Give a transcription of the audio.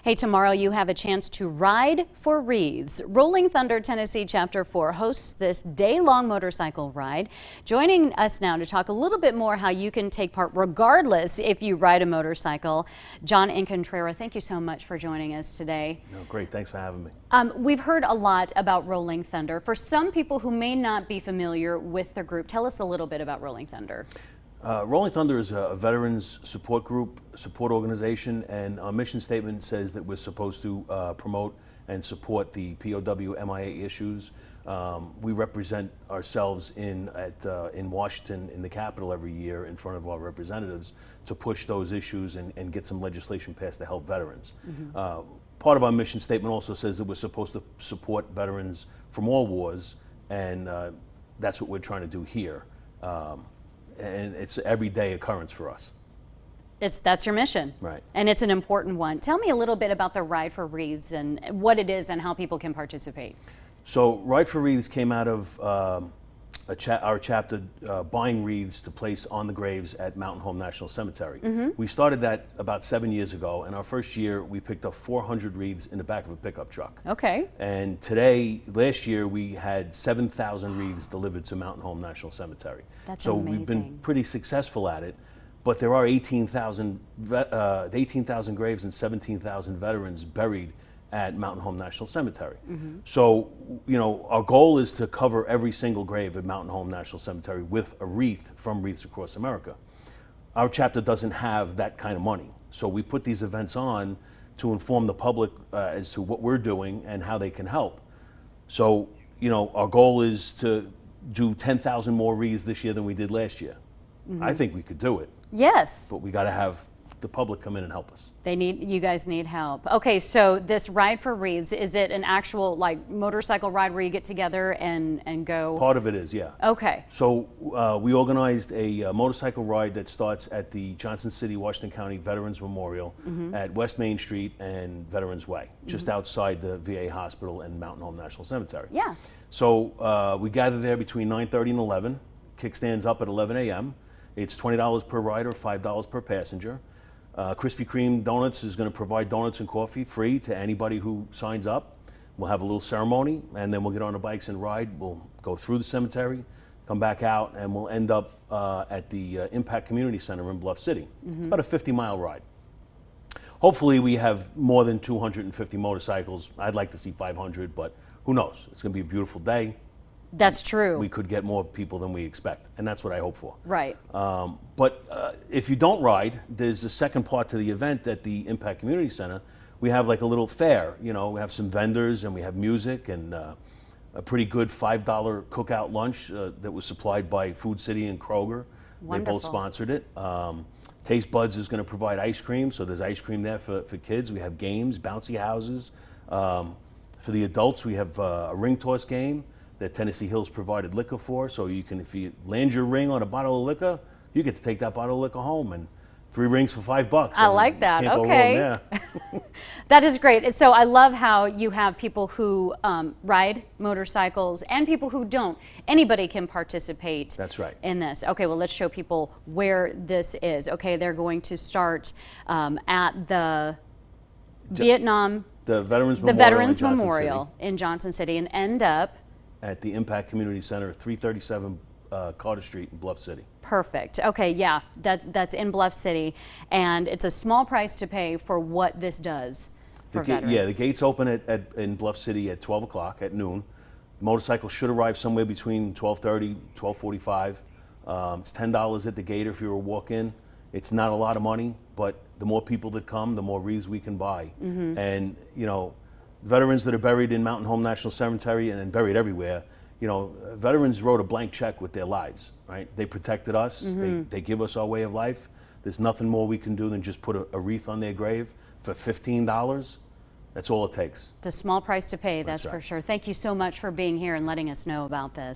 Hey, tomorrow you have a chance to ride for Wreaths. Rolling Thunder Tennessee Chapter 4 hosts this day-long motorcycle ride. Joining us now to talk a little bit more how you can take part regardless if you ride a motorcycle. John Incontrera, thank you so much for joining us today. No, great, thanks for having me. We've heard a lot about Rolling Thunder. For some people who may not be familiar with the group, tell us a little bit about Rolling Thunder. Rolling Thunder is a veterans support group, support organization, and our mission statement says that we're supposed to promote and support the POW MIA issues. We represent ourselves in Washington, in the Capitol every year in front of our representatives to push those issues and get some legislation passed to help veterans. Part of our mission statement also says that we're supposed to support veterans from all wars, and that's what we're trying to do here. And it's an everyday occurrence for us. That's your mission. Right. And it's an important one. Tell me a little bit about the Ride for Wreaths and what it is and how people can participate. So Ride for Wreaths came out of our chapter buying wreaths to place on the graves at Mountain Home National Cemetery. We started that about 7 years ago, and our first year we picked up 400 wreaths in the back of a pickup truck. Okay. And last year we had 7,000 wreaths delivered to Mountain Home National Cemetery. That's so amazing. We've been pretty successful at it, but there are 18,000 graves and 17,000 veterans buried at Mountain Home National Cemetery. So, you know, our goal is to cover every single grave at Mountain Home National Cemetery with a wreath from Wreaths Across America. Our chapter doesn't have that kind of money, so we put these events on to inform the public as to what we're doing and how they can help. So, you know, our goal is to do 10,000 more wreaths this year than we did last year. I think we could do it. Yes. But we got to have the public come in and help us. You guys need help. Okay, so this Ride for Wreaths, is it an actual like motorcycle ride where you get together and go? Part of it is, yeah. Okay. So we organized a motorcycle ride that starts at the Johnson City, Washington County Veterans Memorial at West Main Street and Veterans Way, just outside the VA hospital and Mountain Home National Cemetery. Yeah. So we gather there between 9:30 and 11. Kickstands up at 11 a.m. It's $20 per rider, $5 per passenger. Krispy Kreme Donuts is going to provide donuts and coffee free to anybody who signs up. We'll have a little ceremony, and then we'll get on the bikes and ride. We'll go through the cemetery, come back out, and we'll end up at the Impact Community Center in Bluff City. It's about a 50-mile ride. Hopefully we have more than 250 motorcycles. I'd like to see 500, but who knows? It's going to be a beautiful day. That's true. We could get more people than we expect, and that's what I hope for. Right. But if you don't ride, there's a second part to the event at the Impact Community Center. We have like a little fair, you know, we have some vendors and we have music and a pretty good $5 cookout lunch that was supplied by Food City and Kroger. Wonderful. They both sponsored it. Taste Buds is going to provide ice cream, so there's ice cream there for kids. We have games, bouncy houses. For the adults, we have a ring toss game that Tennessee Hills provided liquor for, so you can, if you land your ring on a bottle of liquor, you get to take that bottle of liquor home, and 3 rings for $5. I like that. Can't Okay. go wrong there. That is great. So I love how you have people who ride motorcycles and people who don't. Anybody can participate. That's right. In this. Okay, well, let's show people where this is. Okay, they're going to start at the The Veterans Memorial in Johnson City and end up at the Impact Community Center, 337 Carter Street in Bluff City. Perfect. Okay, yeah, that's in Bluff City, and it's a small price to pay for what this does for veterans. Yeah, the gates open in Bluff City at 12 o'clock at noon. Motorcycles should arrive somewhere between 12:30, 12:45. It's $10 at the gate if you're a walk-in. It's not a lot of money, but the more people that come, the more wreaths we can buy. And, you know, veterans that are buried in Mountain Home National Cemetery and buried everywhere, you know, veterans wrote a blank check with their lives, right? They protected us, they give us our way of life. There's nothing more we can do than just put a wreath on their grave for $15. That's all it takes. It's a small price to pay, that's right. for sure. Thank you so much for being here and letting us know about this.